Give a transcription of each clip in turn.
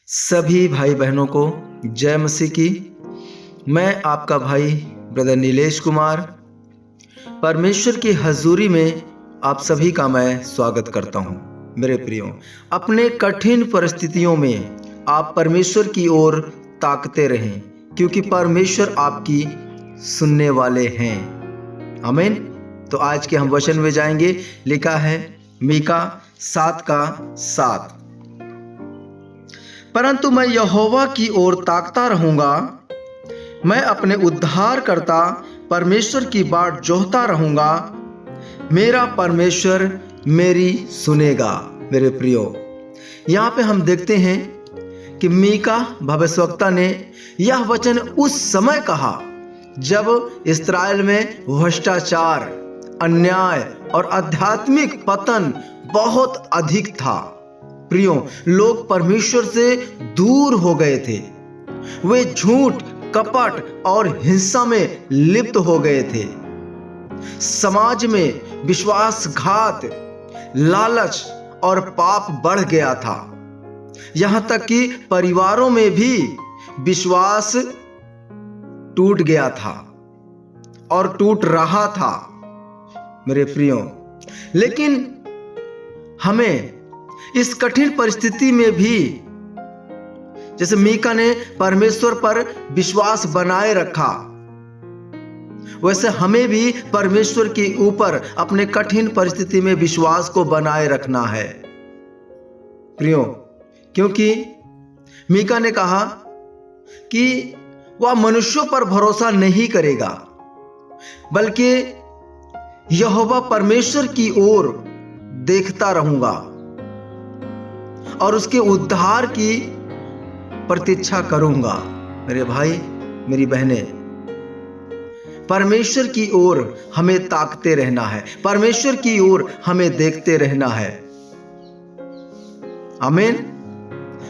सभी भाई बहनों को जय मसीह की। मैं आपका भाई ब्रदर नीलेश कुमार परमेश्वर की हजूरी में आप सभी का मैं स्वागत करता हूं। मेरे प्रियो, अपने कठिन परिस्थितियों में आप परमेश्वर की ओर ताकते रहें, क्योंकि परमेश्वर आपकी सुनने वाले हैं। आमीन। तो आज के हम वचन में जाएंगे। लिखा है मीका 7:7, परंतु मैं यहोवा की ओर ताकता रहूंगा, मैं अपने उद्धारकर्ता परमेश्वर की बाट जोहता रहूंगा, मेरा परमेश्वर मेरी सुनेगा। मेरे प्रियो, यहाँ पे हम देखते हैं कि मीका भविष्यवक्ता ने यह वचन उस समय कहा जब इस्राएल में भ्रष्टाचार, अन्याय और आध्यात्मिक पतन बहुत अधिक था। प्रियो, लोग परमेश्वर से दूर हो गए थे। वे झूठ, कपट और हिंसा में लिप्त हो गए थे। समाज में विश्वासघात, लालच और पाप बढ़ गया था। यहां तक कि परिवारों में भी विश्वास टूट गया था और टूट रहा था। मेरे प्रियो, लेकिन हमें इस कठिन परिस्थिति में भी, जैसे मीका ने परमेश्वर पर विश्वास बनाए रखा, वैसे हमें भी परमेश्वर के ऊपर अपने कठिन परिस्थिति में विश्वास को बनाए रखना है। प्रियो, क्योंकि मीका ने कहा कि वह मनुष्यों पर भरोसा नहीं करेगा, बल्कि यहोवा परमेश्वर की ओर देखता रहूंगा और उसके उद्धार की प्रतीक्षा करूंगा। मेरे भाई, मेरी बहनें, परमेश्वर की ओर हमें ताकते रहना है, परमेश्वर की ओर हमें देखते रहना है। आमीन।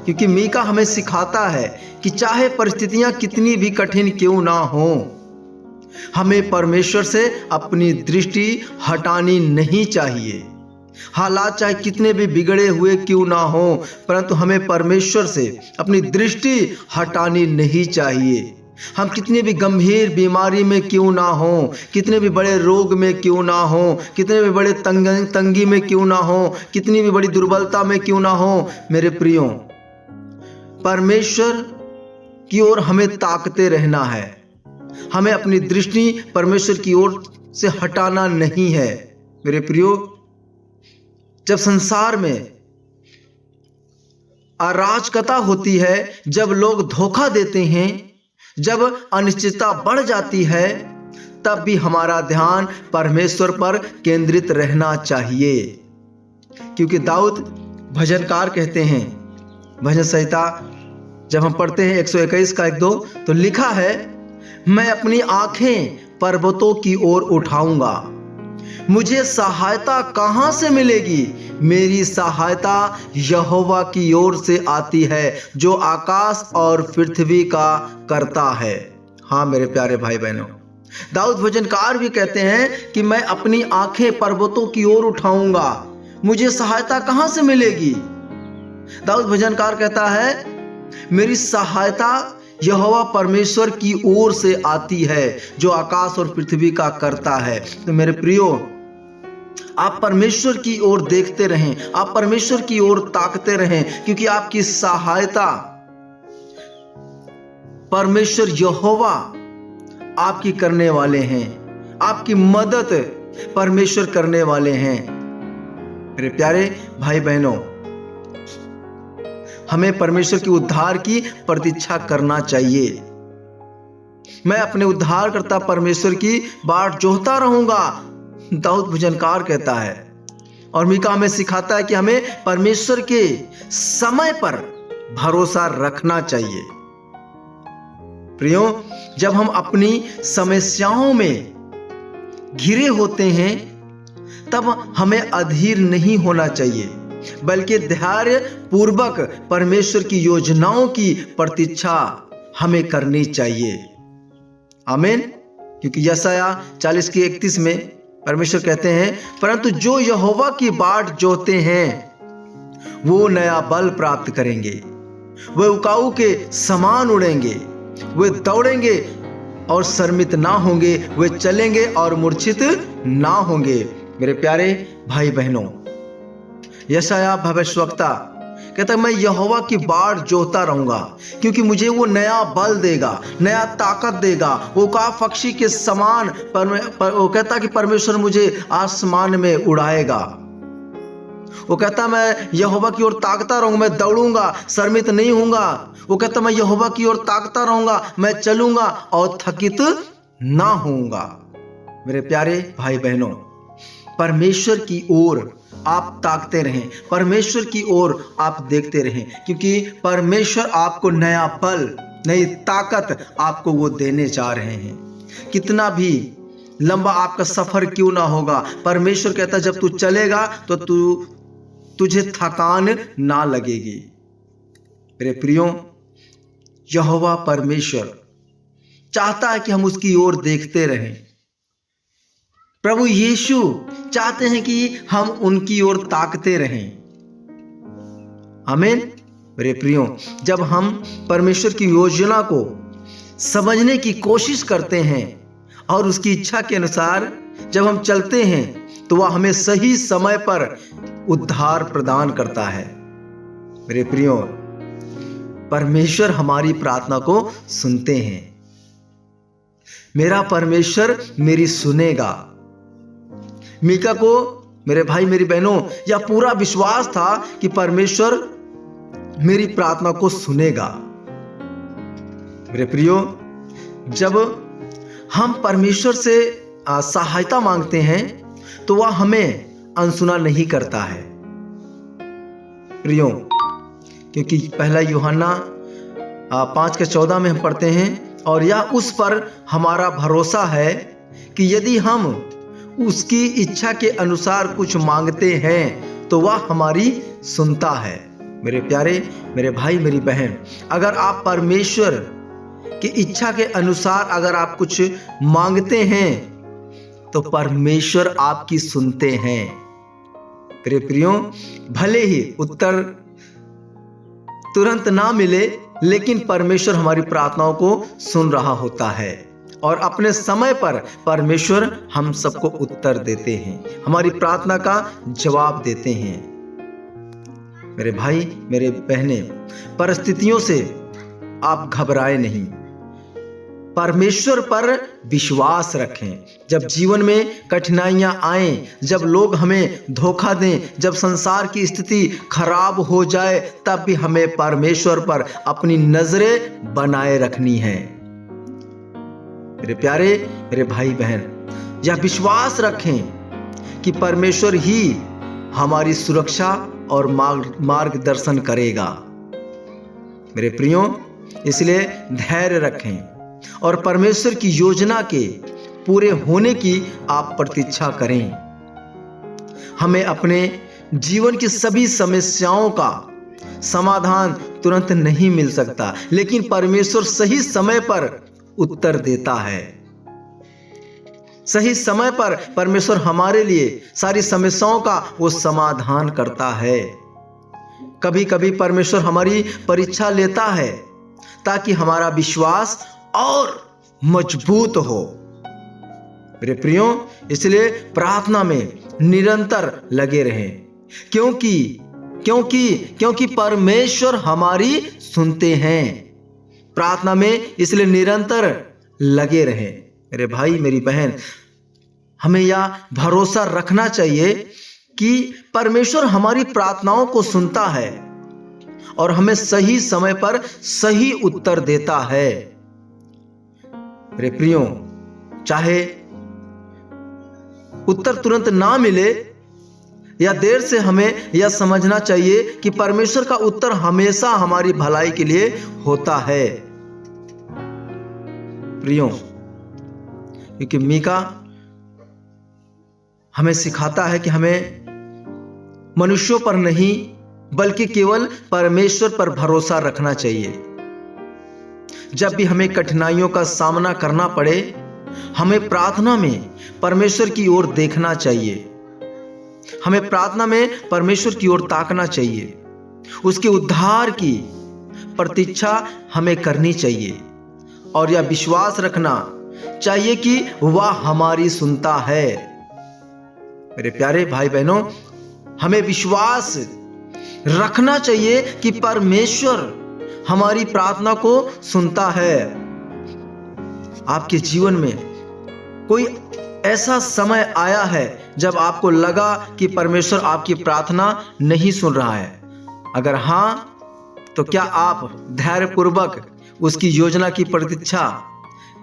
क्योंकि मीका हमें सिखाता है कि चाहे परिस्थितियां कितनी भी कठिन क्यों ना हो, हमें परमेश्वर से अपनी दृष्टि हटानी नहीं चाहिए। हालात चाहे कितने भी बिगड़े हुए क्यों ना हो, परंतु हमें परमेश्वर से अपनी दृष्टि हटानी नहीं चाहिए। हम कितनी भी गंभीर बीमारी में क्यों ना हो, कितने भी बड़े रोग में क्यों ना हो, कितने भी बड़े तंगी में क्यों ना हो, कितनी भी बड़ी दुर्बलता में क्यों ना हो, मेरे प्रियो, परमेश्वर की ओर हमें ताकते रहना है। हमें अपनी दृष्टि परमेश्वर की ओर से हटाना नहीं है। मेरे प्रियो, जब संसार में अराजकता होती है, जब लोग धोखा देते हैं, जब अनिश्चितता बढ़ जाती है, तब भी हमारा ध्यान परमेश्वर पर केंद्रित रहना चाहिए। क्योंकि दाऊद भजनकार कहते हैं, भजन संहिता जब हम पढ़ते हैं 121:1-2, तो लिखा है, मैं अपनी आंखें पर्वतों की ओर उठाऊंगा, मुझे सहायता कहां से मिलेगी? मेरी सहायता यहोवा की ओर से आती है, जो आकाश और पृथ्वी का करता है। हाँ मेरे प्यारे भाई बहनों, दाऊद भजनकार भी कहते हैं कि मैं अपनी आंखें पर्वतों की ओर उठाऊंगा, मुझे सहायता कहां से मिलेगी? दाऊद भजनकार कहता है, मेरी सहायता यहोवा परमेश्वर की ओर से आती है, जो आकाश और पृथ्वी का करता है। तो मेरे प्रियो, आप परमेश्वर की ओर देखते रहें, आप परमेश्वर की ओर ताकते रहें, क्योंकि आपकी सहायता परमेश्वर यहोवा आपकी करने वाले हैं, आपकी मदद परमेश्वर करने वाले हैं। मेरे प्यारे भाई बहनों, हमें परमेश्वर के उद्धार की प्रतीक्षा करना चाहिए। मैं अपने उद्धारकर्ता परमेश्वर की बाट जोहता रहूंगा, दाऊद भजनकार कहता है। और मीका हमें सिखाता है कि हमें परमेश्वर के समय पर भरोसा रखना चाहिए। प्रियो, जब हम अपनी समस्याओं में घिरे होते हैं, तब हमें अधीर नहीं होना चाहिए, बल्कि धैर्य पूर्वक परमेश्वर की योजनाओं की प्रतीक्षा हमें करनी चाहिए। आमीन। क्योंकि यशायाह 40:31 में परमेश्वर कहते हैं, परंतु जो यहोवा की बाट जोहते हैं वो नया बल प्राप्त करेंगे, वे उकाऊ के समान उड़ेंगे, वे दौड़ेंगे और शर्मित ना होंगे, वे चलेंगे और मूर्छित ना होंगे। मेरे प्यारे भाई बहनों, यशायाह भविष्यवक्ता कहता है, मैं यहोवा की बाट जोहता रहूंगा, क्योंकि मुझे वो नया बल देगा, नया ताकत देगा। वो का पक्षी के समान वो कहता कि परमेश्वर मुझे आसमान में उड़ाएगा। वो कहता मैं यहोवा की ओर ताकता रहूंगा, मैं दौड़ूंगा, शर्मित नहीं होऊंगा। वो कहता मैं यहोवा की ओर ताकता रहूंगा, मैं चलूंगा और थकित ना होऊंगा। मेरे प्यारे भाई बहनों, परमेश्वर की ओर आप ताकते रहें, परमेश्वर की ओर आप देखते रहें, क्योंकि परमेश्वर आपको नया बल, नई ताकत आपको वो देने जा रहे हैं। कितना भी लंबा आपका सफर क्यों ना होगा, परमेश्वर कहता जब तू चलेगा तो तुझे थकान ना लगेगी। मेरे प्रियो, यहोवा परमेश्वर चाहता है कि हम उसकी ओर देखते रहें। प्रभु यीशु चाहते हैं कि हम उनकी ओर ताकते रहें। आमीन। मेरे प्रियो, जब हम परमेश्वर की योजना को समझने की कोशिश करते हैं और उसकी इच्छा के अनुसार जब हम चलते हैं, तो वह हमें सही समय पर उद्धार प्रदान करता है। मेरे प्रियो, परमेश्वर हमारी प्रार्थना को सुनते हैं। मेरा परमेश्वर मेरी सुनेगा। मीका को, मेरे भाई मेरी बहनों, यह पूरा विश्वास था कि परमेश्वर मेरी प्रार्थना को सुनेगा। मेरे प्रियो, जब हम परमेश्वर से सहायता मांगते हैं तो वह हमें अनसुना नहीं करता है। प्रियो, क्योंकि पहला यूहन्ना 5:14 में हम पढ़ते हैं, और यह उस पर हमारा भरोसा है कि यदि हम उसकी इच्छा के अनुसार कुछ मांगते हैं तो वह हमारी सुनता है। मेरे प्यारे, मेरे भाई मेरी बहन, अगर आप परमेश्वर की इच्छा के अनुसार अगर आप कुछ मांगते हैं तो परमेश्वर आपकी सुनते हैं। मेरे प्रियो, भले ही उत्तर तुरंत ना मिले, लेकिन परमेश्वर हमारी प्रार्थनाओं को सुन रहा होता है, और अपने समय पर परमेश्वर हम सबको उत्तर देते हैं, हमारी प्रार्थना का जवाब देते हैं। मेरे भाई मेरे बहनें, परिस्थितियों से आप घबराए नहीं, परमेश्वर पर विश्वास रखें। जब जीवन में कठिनाइयां आएं, जब लोग हमें धोखा दें, जब संसार की स्थिति खराब हो जाए, तब भी हमें परमेश्वर पर अपनी नजरें बनाए रखनी है। मेरे प्यारे, मेरे भाई बहन, यह विश्वास रखें कि परमेश्वर ही हमारी सुरक्षा और मार्गदर्शन करेगा। मेरे प्रियो, इसलिए धैर्य रखें और परमेश्वर की योजना के पूरे होने की आप प्रतीक्षा करें। हमें अपने जीवन की सभी समस्याओं का समाधान तुरंत नहीं मिल सकता, लेकिन परमेश्वर सही समय पर उत्तर देता है। सही समय पर परमेश्वर हमारे लिए सारी समस्याओं का वो समाधान करता है। कभी कभी परमेश्वर हमारी परीक्षा लेता है ताकि हमारा विश्वास और मजबूत हो। मेरे प्रियो, इसलिए प्रार्थना में निरंतर लगे रहें, क्योंकि परमेश्वर हमारी सुनते हैं। प्रार्थना में इसलिए निरंतर लगे रहें। मेरे भाई मेरी बहन, हमें यह भरोसा रखना चाहिए कि परमेश्वर हमारी प्रार्थनाओं को सुनता है और हमें सही समय पर सही उत्तर देता है। मेरे प्रियो, चाहे उत्तर तुरंत ना मिले या देर से, हमें यह समझना चाहिए कि परमेश्वर का उत्तर हमेशा हमारी भलाई के लिए होता है। प्रियो, क्योंकि मीका हमें सिखाता है कि हमें मनुष्यों पर नहीं बल्कि केवल परमेश्वर पर भरोसा रखना चाहिए। जब भी हमें कठिनाइयों का सामना करना पड़े, हमें प्रार्थना में परमेश्वर की ओर देखना चाहिए। हमें प्रार्थना में परमेश्वर की ओर ताकना चाहिए, उसके उद्धार की प्रतीक्षा हमें करनी चाहिए और यह विश्वास रखना चाहिए कि वह हमारी सुनता है। मेरे प्यारे भाई बहनों, हमें विश्वास रखना चाहिए कि परमेश्वर हमारी प्रार्थना को सुनता है। आपके जीवन में कोई ऐसा समय आया है जब आपको लगा कि परमेश्वर आपकी प्रार्थना नहीं सुन रहा है? अगर हां, तो क्या आप धैर्यपूर्वक उसकी योजना की प्रतीक्षा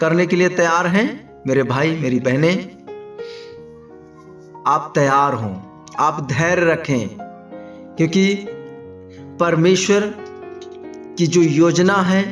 करने के लिए तैयार हैं? मेरे भाई, मेरी बहनें, आप तैयार हों, आप धैर्य रखें, क्योंकि परमेश्वर की जो योजना है,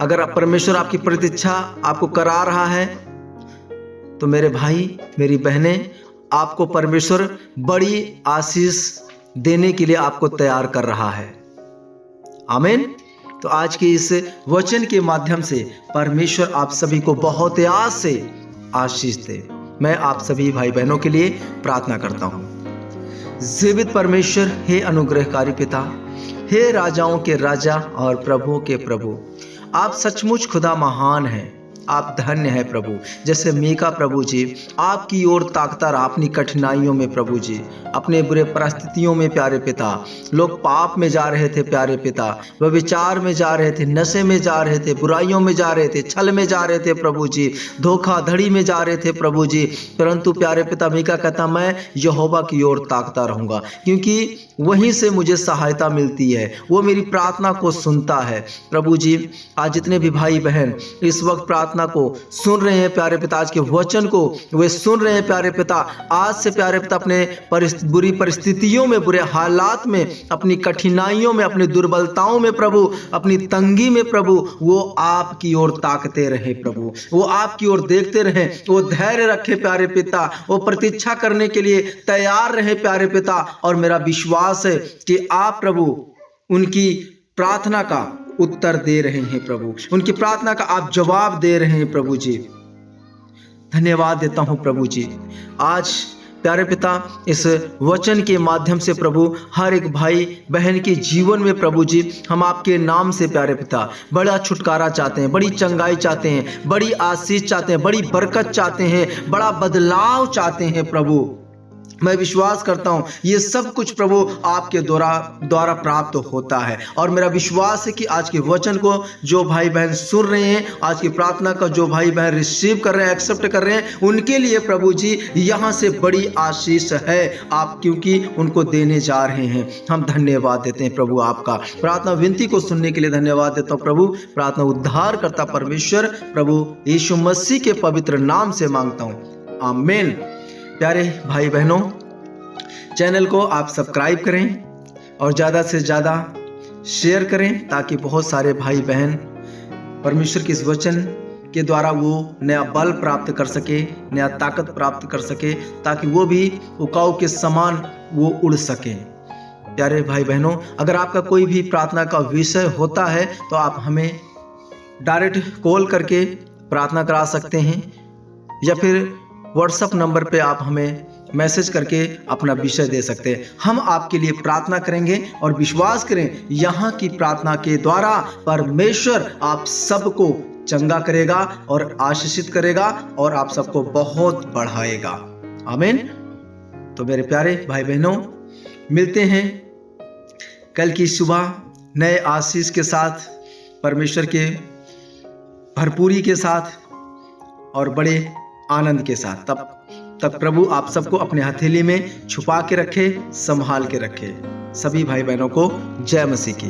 अगर परमेश्वर आपकी प्रतीक्षा आपको करा रहा है, तो मेरे भाई, मेरी बहनें, आपको परमेश्वर बड़ी आशीष देने के लिए आपको तैयार कर रहा है। आमीन। तो आज के इस वचन के माध्यम से परमेश्वर आप सभी को बहुत आस से आशीष दे। मैं आप सभी भाई बहनों के लिए प्रार्थना करता हूँ। जीवित परमेश्वर, हे अनुग्रहकारी पिता, हे राजाओं के राजा और प्रभुओं के प्रभु, आप सचमुच खुदा महान हैं। आप धन्य हैं प्रभु। जैसे मीका प्रभु जी आपकी ओर ताकता रहा अपनी कठिनाइयों में प्रभु जी, अपने बुरे परिस्थितियों में प्यारे पिता, लोग पाप में जा रहे थे प्यारे पिता, व्यभिचार में जा रहे थे, नशे में जा रहे थे, बुराइयों में जा रहे थे, छल में जा रहे थे प्रभु जी, धोखाधड़ी में जा रहे थे प्रभु जी। परंतु प्यारे पिता मीका कहता, मैं यहोवा की ओर ताकता रहूंगा, क्योंकि वहीं से मुझे सहायता मिलती है, वो मेरी प्रार्थना को सुनता है। प्रभु जी, आज जितने भी भाई बहन इस वक्त प्रार्थना को सुन रहे हैं प्यारे पिता, आज के वचन को वे सुन रहे हैं प्यारे पिता, आज से प्यारे पिता अपने बुरी परिस्थितियों में, बुरे हालात में, अपनी कठिनाइयों में, अपनी दुर्बलताओं में प्रभु, अपनी तंगी में प्रभु, वो आपकी ओर ताकते रहे प्रभु, वो आपकी ओर देखते रहे, वो धैर्य रखे प्यारे पिता, वो प्रतीक्षा करने के लिए तैयार रहे प्यारे पिता। और मेरा विश्वास है कि आप प्रभु उनकी प्रार्थना का उत्तर दे रहे हैं प्रभु, उनकी प्रार्थना का आप जवाब दे रहे हैं प्रभु जी। धन्यवाद देता हूं प्रभु जी। आज प्यारे पिता इस वचन के माध्यम से प्रभु हर एक भाई बहन के जीवन में प्रभु जी हम आपके नाम से प्यारे पिता बड़ा छुटकारा चाहते हैं, बड़ी चंगाई चाहते हैं, बड़ी आशीष चाहते हैं, बड़ी बरकत चाहते हैं, बड़ा बदलाव चाहते हैं प्रभु। मैं विश्वास करता हूं ये सब कुछ प्रभु आपके द्वारा प्राप्त होता है। और मेरा विश्वास है कि आज के वचन को जो भाई बहन सुन रहे हैं, आज की प्रार्थना का जो भाई बहन रिसीव कर रहे हैं, एक्सेप्ट कर रहे हैं, उनके लिए प्रभु जी यहाँ से बड़ी आशीष है आप, क्योंकि उनको देने जा रहे हैं। हम धन्यवाद देते हैं प्रभु आपका। प्रार्थना विनती को सुनने के लिए धन्यवाद देता हूँ प्रभु। प्रार्थना उद्धार करता परमेश्वर प्रभु यीशु मसीह के पवित्र नाम से मांगता हूँ, आमीन। प्यारे भाई बहनों, चैनल को आप सब्सक्राइब करें और ज़्यादा से ज़्यादा शेयर करें, ताकि बहुत सारे भाई बहन परमेश्वर के इस वचन के द्वारा वो नया बल प्राप्त कर सके, नया ताकत प्राप्त कर सके, ताकि वो भी उकाऊ के समान वो उड़ सके। प्यारे भाई बहनों, अगर आपका कोई भी प्रार्थना का विषय होता है तो आप हमें डायरेक्ट कॉल करके प्रार्थना करा सकते हैं, या फिर व्हाट्सएप नंबर पे आप हमें मैसेज करके अपना विषय दे सकते हैं। हम आपके लिए प्रार्थना करेंगे और विश्वास करें यहाँ की प्रार्थना के द्वारा परमेश्वर आप सबको चंगा करेगा और आशीषित करेगा और आप सबको बहुत बढ़ाएगा। आमीन। तो मेरे प्यारे भाई बहनों, मिलते हैं कल की सुबह नए आशीष के साथ, परमेश्वर के भरपूरी के साथ और बड़े आनंद के साथ। तब तक प्रभु आप सबको अपने हथेली में छुपा के रखे, संभाल के रखे। सभी भाई बहनों को जय मसीह की।